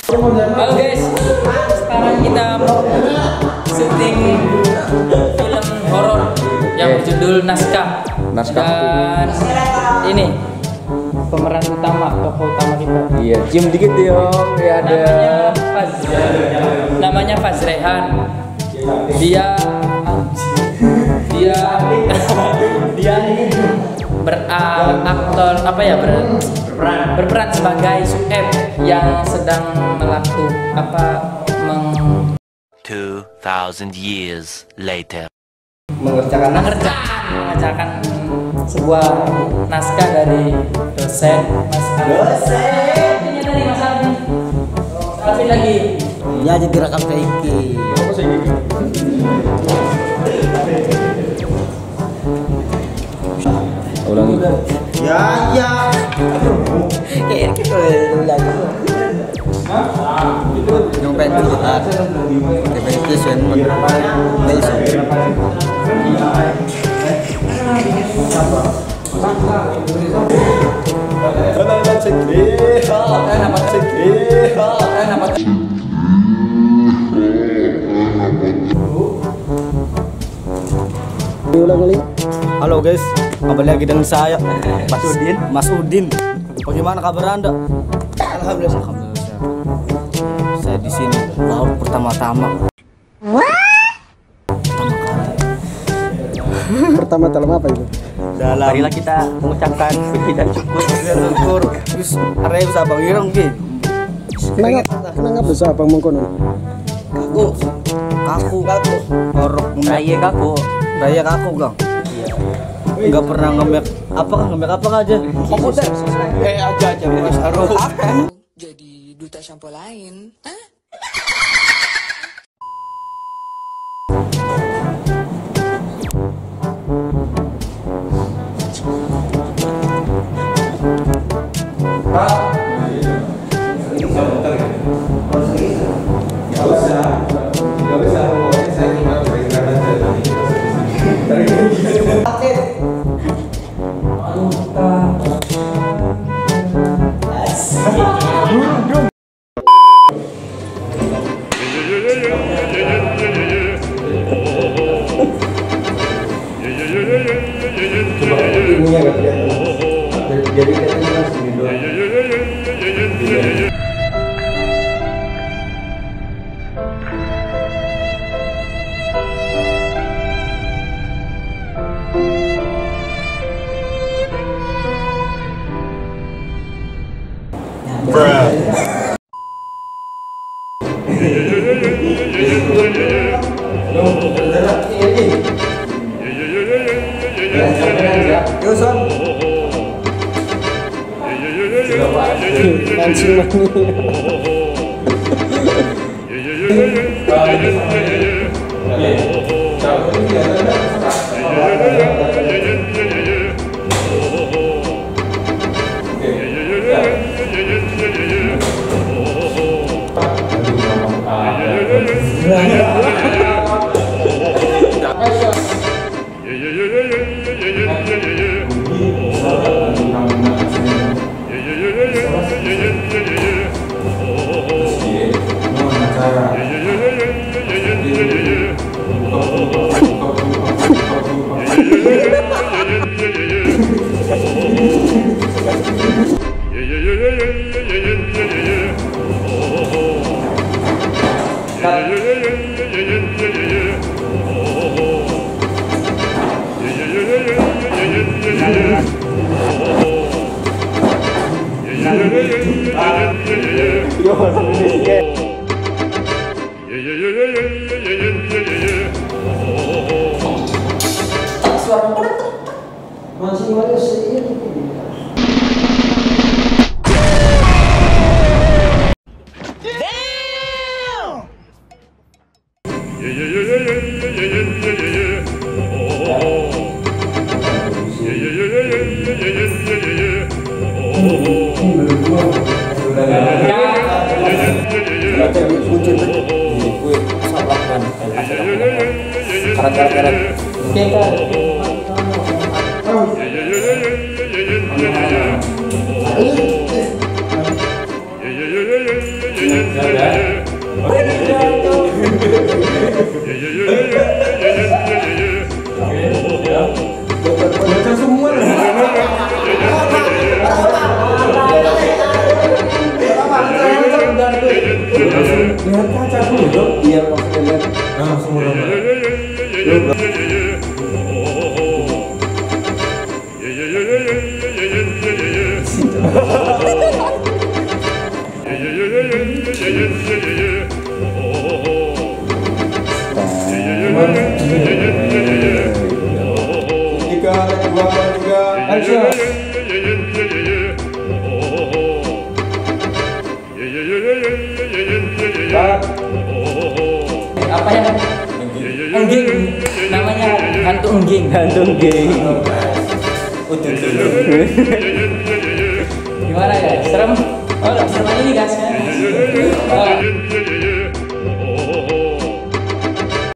Halo guys, sekarang kita syuting film horor yang berjudul Naskah. Dan ini pemeran utama, tokoh utama kita. Iya, cium dikit dong. Ya ada. Namanya Fazrehan. Dia beraktor berperan sebagai Sueb yang sedang 2000 years later. mengerjakan sebuah naskah dari dosen Mas Alvin. Ini dari Mas Alvin. Alvin lagi. Ya jadi rekam saiki. Ulangi. Ya. Kayak gitu ulangi. Yung pengen buat repetition Halo guys, kembali lagi dengan saya Mas Udin. Bagaimana kabar Anda? Alhamdulillah. Saya di sini baru pertama-tama. Pertama dalam apa itu? Marilah kita mengucapkan puji dan syukur. Terus arep sabang ireng ki. Kenapa bisa abang mengkono? Kaku. Orok raya kaku Gang. Enggak pernah nge-make apa aja. Komputer. Aja harus. Jadi duta shampoo lain. Jadi katanya sini doang. Baca semua. Lihat kaca dulu dong. Iya, langsung lihat. Langsung Apa ya? Engging. Namanya hantu engging. Hantu geng. Gimana ya? Serem?